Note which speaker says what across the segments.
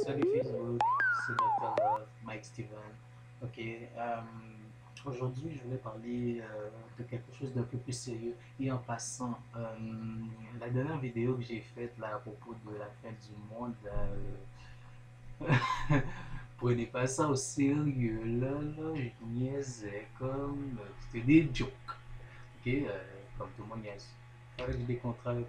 Speaker 1: Salut Facebook, c'est Dr. Love, Mike Steven. Ok, aujourd'hui je voulais parler de quelque chose d'un peu plus sérieux. Et en passant, la dernière vidéo que j'ai faite là à propos de la fin du monde, prenez pas ça au sérieux. Là, je niaisais comme. C'était des jokes. Ok, comme tout le monde niaise. Fallait que je décontracte.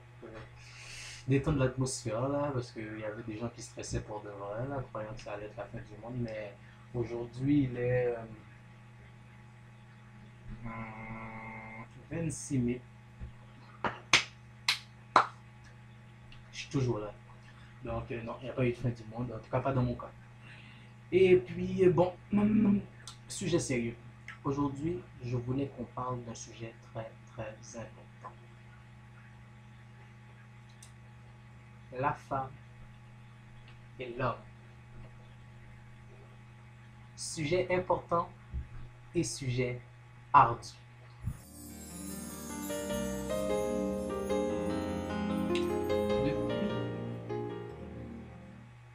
Speaker 1: Détendre l'atmosphère là, parce qu'il y avait des gens qui stressaient pour de vrai, là, croyant que ça allait être la fin du monde, mais aujourd'hui il est 26 mai, je suis toujours là. Donc non, il n'y a pas eu de fin du monde, en tout cas pas dans mon cas. Et puis bon, sujet sérieux. Aujourd'hui, je voulais qu'on parle d'un sujet très très important. La femme et l'homme. Sujet important et sujet ardu. Depuis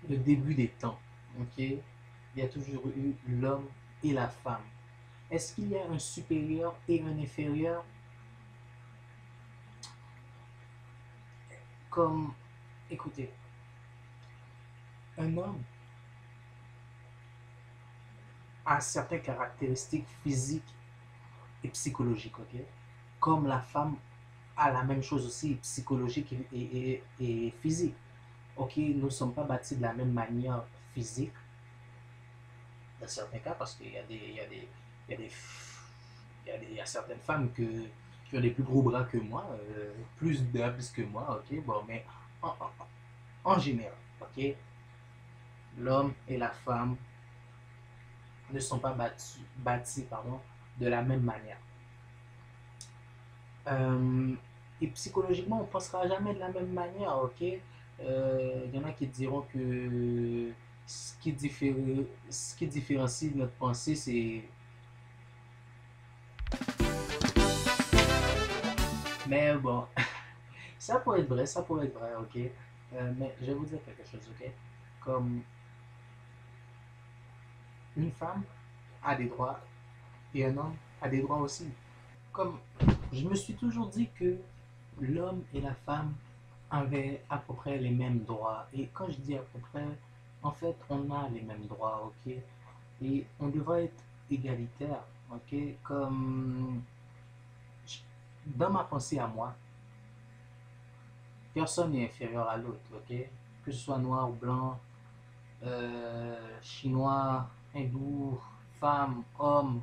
Speaker 1: le début des temps, ok, il y a toujours eu l'homme et la femme. Est-ce qu'il y a un supérieur et un inférieur? Comme, écoutez, un homme a certaines caractéristiques physiques et psychologiques, ok? Comme la femme a la même chose aussi, psychologique et physique. Ok, nous ne sommes pas bâtis de la même manière physique, dans certains cas, parce qu'il y a des, il y a des, il y a des, il y a certaines femmes qui ont des plus gros bras que moi, plus d'abs que moi, ok, bon, mais en, en, en général, ok, l'homme et la femme ne sont pas bâtis pardon, de la même manière. Euh, et psychologiquement, on ne pensera jamais de la même manière, ok? Il y en a qui diront que ce qui différencie notre pensée, c'est... Mais bon, ça pourrait être vrai, ça pourrait être vrai, ok? Mais je vais vous dire quelque chose, ok? Comme une femme a des droits et un homme a des droits aussi. Comme je me suis toujours dit que l'homme et la femme avaient à peu près les mêmes droits. Et quand je dis à peu près, en fait, on a les mêmes droits, ok? Et on devrait être égalitaire, ok? Comme dans ma pensée à moi, personne n'est inférieur à l'autre, ok? Que ce soit noir ou blanc, chinois, hindou, femme, homme,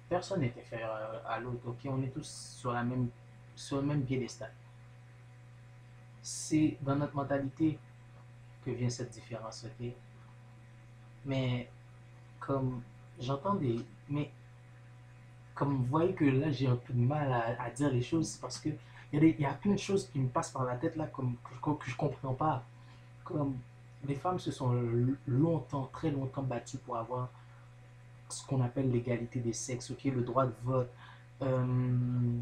Speaker 1: personne n'est inférieur à l'autre, ok? On est tous sur le même piédestal. C'est dans notre mentalité que vient cette différence, ok? Mais comme j'entends des... Mais comme vous voyez que là, j'ai un peu de mal à dire les choses parce que il y a plein de choses qui me passent par la tête là comme, que je comprends pas. Comme les femmes se sont longtemps, très longtemps battues pour avoir ce qu'on appelle l'égalité des sexes, ok, le droit de vote, euh,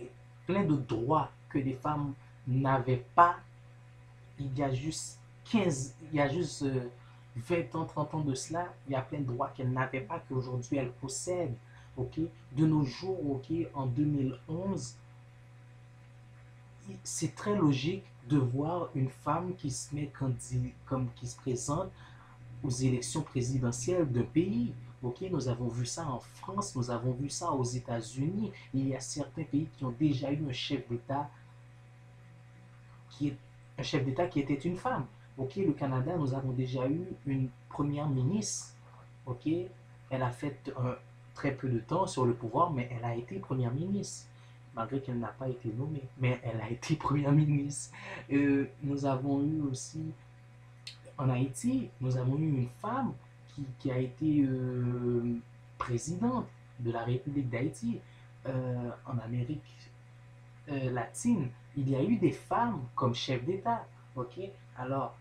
Speaker 1: et plein de droits que les femmes n'avaient pas il y a juste 15, il y a juste 20 ans, 30 ans de cela, il y a plein de droits qu'elle n'avait pas, qu'aujourd'hui elle possède. Ok, de nos jours, ok, en 2011, c'est très logique de voir une femme qui se met comme qui se présente aux élections présidentielles d'un pays. Ok, nous avons vu ça en France, nous avons vu ça aux États-Unis. Il y a certains pays qui ont déjà eu un chef d'État qui est un chef d'État qui était une femme. Ok, le Canada, nous avons déjà eu une première ministre. Ok, elle a fait très peu de temps sur le pouvoir, mais elle a été première ministre, malgré qu'elle n'a pas été nommée, mais elle a été première ministre. Nous avons eu aussi en Haïti, nous avons eu une femme qui a été présidente de la République d'Haïti. En Amérique latine, il y a eu des femmes comme chef d'État. Ok, alors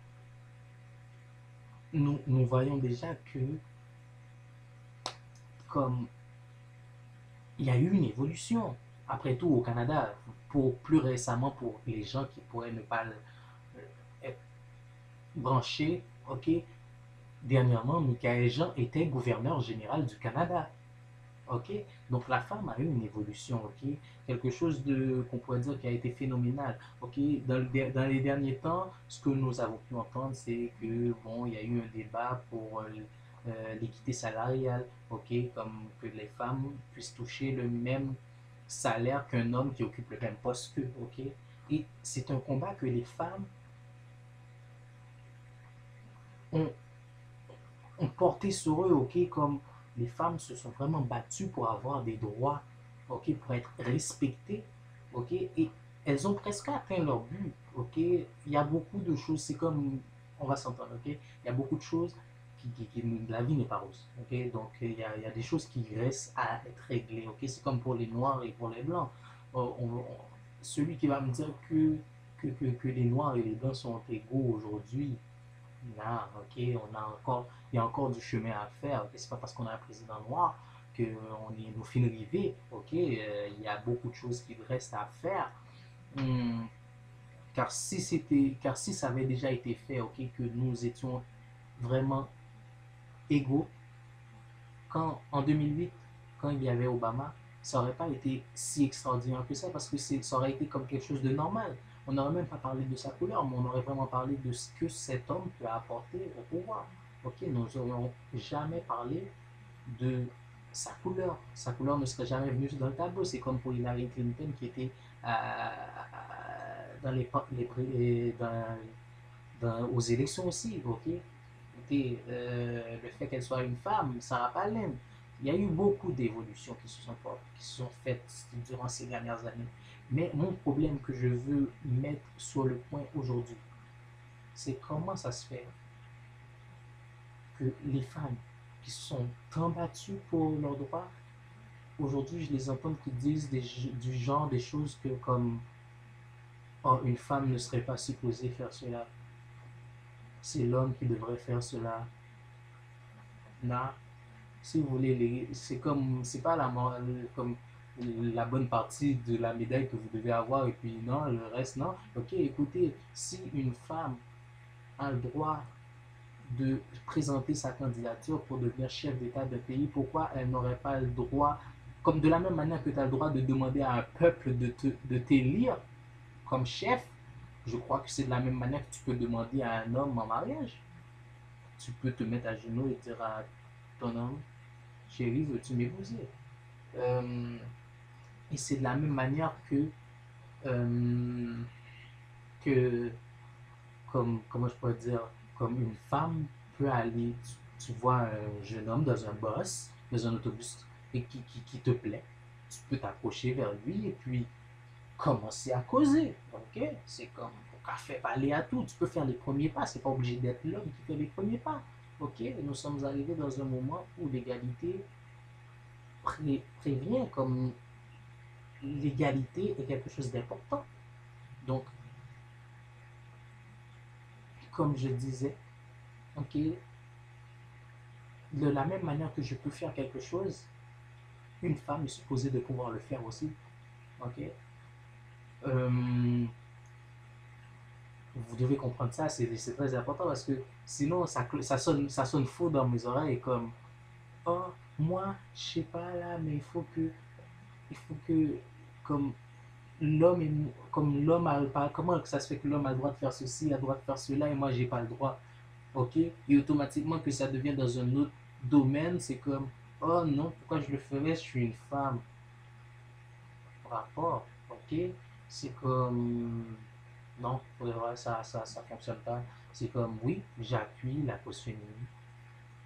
Speaker 1: nous voyons déjà que comme il y a eu une évolution. Après tout, au Canada, pour plus récemment, pour les gens qui pourraient ne pas être branchés, ok? Dernièrement, Michaël Jean était gouverneur général du Canada. Ok, donc la femme a eu une évolution, ok, quelque chose de qu'on pourrait dire qui a été phénoménal, ok. Dans les derniers temps, ce que nous avons pu entendre, c'est que bon, il y a eu un débat pour l'équité salariale, ok, comme que les femmes puissent toucher le même salaire qu'un homme qui occupe le même poste qu'eux, ok. Et c'est un combat que les femmes ont, ont porté sur eux, ok, comme les femmes se sont vraiment battues pour avoir des droits, ok, pour être respectées, ok, et elles ont presque atteint leur but, ok. Il y a beaucoup de choses, c'est comme, on va s'entendre, ok, il y a beaucoup de choses la vie n'est pas rose, ok, donc il y a des choses qui restent à être réglées, ok, c'est comme pour les noirs et pour les blancs. Celui qui va me dire que les noirs et les blancs sont égaux aujourd'hui, non, ok, il y a encore du chemin à faire. Ok, c'est pas parce qu'on a un président noir que on est nos fines rivés. Ok, il y a beaucoup de choses qui restent à faire. Hum, car si ça avait déjà été fait, ok, que nous étions vraiment égaux, quand en 2008, quand il y avait Obama, ça n'aurait pas été si extraordinaire que ça parce que ça aurait été comme quelque chose de normal. On n'aurait même pas parlé de sa couleur, mais on aurait vraiment parlé de ce que cet homme peut apporter au pouvoir. Ok, nous n'aurions jamais parlé de sa couleur. Sa couleur ne serait jamais venue dans le tableau. C'est comme pour Hillary Clinton qui était dans aux élections aussi. Ok, écoutez, le fait qu'elle soit une femme, Sarah Palin, il y a eu beaucoup d'évolutions qui se sont faites durant ces dernières années. Mais mon problème que je veux mettre sur le point aujourd'hui, c'est comment ça se fait que les femmes qui se sont tant battues pour leurs droits, aujourd'hui je les entends qui disent du genre des choses que comme oh, une femme ne serait pas supposée faire cela, c'est l'homme qui devrait faire cela. Non, si vous voulez, c'est comme, c'est pas comme la bonne partie de la médaille que vous devez avoir et puis non, le reste non. Ok, écoutez, si une femme a le droit de présenter sa candidature pour devenir chef d'État d'un pays, pourquoi elle n'aurait pas le droit, comme de la même manière que tu as le droit de demander à un peuple de t'élire comme chef, je crois que c'est de la même manière que tu peux demander à un homme en mariage. Tu peux te mettre à genoux et dire à ton homme, chérie, veux-tu m'épouser? Euh, et c'est de la même manière euh, que comment je pourrais dire, comme une femme peut aller, tu vois un jeune homme dans un bus, dans un autobus, et qui te plaît, tu peux t'approcher vers lui et puis commencer à causer. Ok, c'est comme au café, aller à tout, tu peux faire les premiers pas, c'est pas obligé d'être l'homme qui fait les premiers pas. Ok, nous sommes arrivés dans un moment où l'égalité prévient, comme l'égalité est quelque chose d'important. Donc, comme je disais, ok, de la même manière que je peux faire quelque chose, une femme est supposée de pouvoir le faire aussi. Ok, euh, vous devez comprendre ça, c'est très important parce que sinon ça sonne faux dans mes oreilles comme oh moi je sais pas là mais il faut que comme comme l'homme a pas comment ça se fait que l'homme a le droit de faire ceci, a le droit de faire cela et moi j'ai pas le droit. Ok, et automatiquement que ça devient dans un autre domaine, c'est comme oh non, pourquoi je le ferais, je suis une femme. Rapport, ok, c'est comme non, pour le vrai, ça fonctionne pas. C'est comme oui, j'appuie la cause féminine,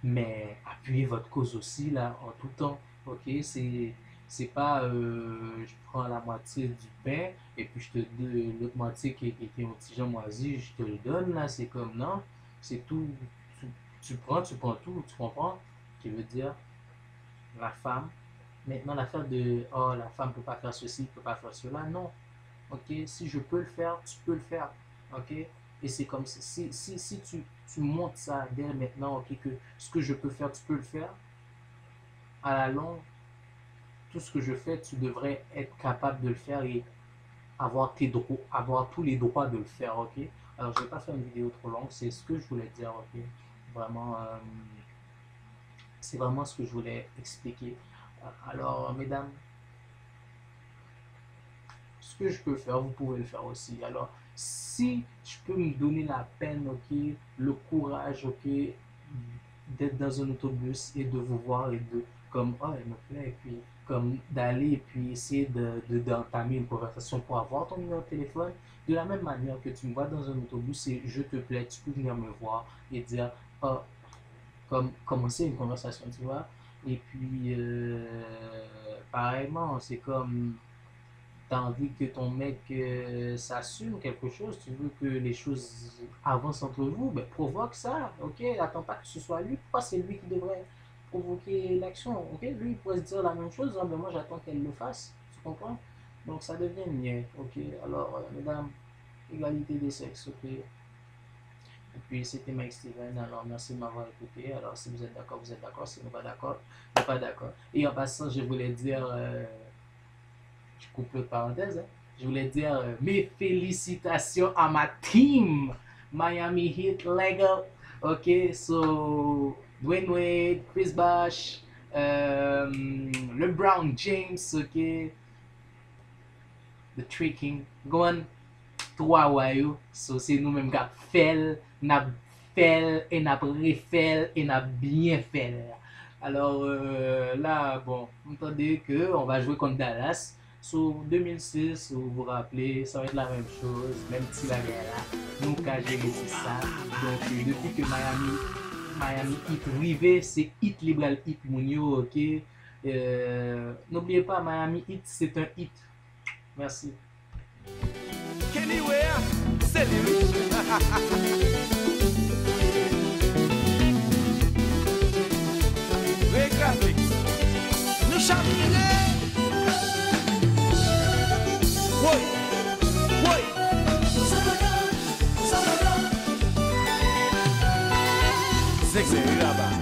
Speaker 1: mais appuyez votre cause aussi là en tout temps. Ok, c'est pas je prends la moitié du pain et puis je te donne l'autre moitié qui est un petit Jean moisi, je te le donne là. C'est comme non, c'est tout. Tu, tu prends tout, tu comprends? Qui veut dire la femme. Maintenant l'affaire de oh la femme peut pas faire ceci, peut pas faire cela, non. Ok, si je peux le faire, tu peux le faire. Ok, et c'est comme si tu montes ça dès maintenant, ok, que ce que je peux faire, tu peux le faire, à la longue, tout ce que je fais, tu devrais être capable de le faire et avoir tes droits, avoir tous les droits de le faire, ok. Alors, je vais pas faire une vidéo trop longue, c'est ce que je voulais dire, ok? Vraiment, c'est vraiment ce que je voulais expliquer. Alors, mesdames, ce que je peux faire, vous pouvez le faire aussi. Alors, si je peux me donner la peine, ok, le courage, ok, d'être dans un autobus et de vous voir et de, comme, oh, elle me plaît, et puis, comme, d'aller et puis essayer d'entamer une conversation pour avoir ton numéro de téléphone, de la même manière que tu me vois dans un autobus et je te plais, tu peux venir me voir et dire, oh, comme, commencer une conversation, tu vois. Et puis, pareillement, c'est comme, t'as envie que ton mec s'assume quelque chose, tu veux que les choses avancent entre vous, ben provoque ça, ok? Attends pas que ce soit lui, pourquoi c'est lui qui devrait provoquer l'action, ok? Lui, il pourrait se dire la même chose, hein, ben moi j'attends qu'elle le fasse, tu comprends? Donc ça devient niais, ok? Alors, mesdames, égalité des sexes, ok? Et puis c'était Mike Steven, alors merci de m'avoir écouté, alors si vous êtes d'accord, vous êtes d'accord, si vous n'êtes pas d'accord, vous n'êtes pas d'accord. Et en passant, je voulais dire... je coupe le parenthèse, hein. Je voulais dire mes félicitations à ma team Miami Heat Lego. Ok, so Dwayne Wade, Chris Bosh, LeBron James, ok, The Tricking, Gone, 3 wayou. So c'est nous-mêmes qui fait, n'a fait et n'a refait et n'a bien fait. Alors là, bon, entendez que on va jouer contre Dallas. Sur 2006, vous vous rappelez, ça va être la même chose, même si la guerre là, nous qu'à gérer ça. Donc depuis que Miami Heat arrivé, c'est Heat Liberal Heat Mounio, ok? N'oubliez pas, Miami Heat, c'est un hit. Merci.
Speaker 2: Anywhere, c'est lui. Ray Graphics. Nous championnons. Oui, oui. C'est là-bas.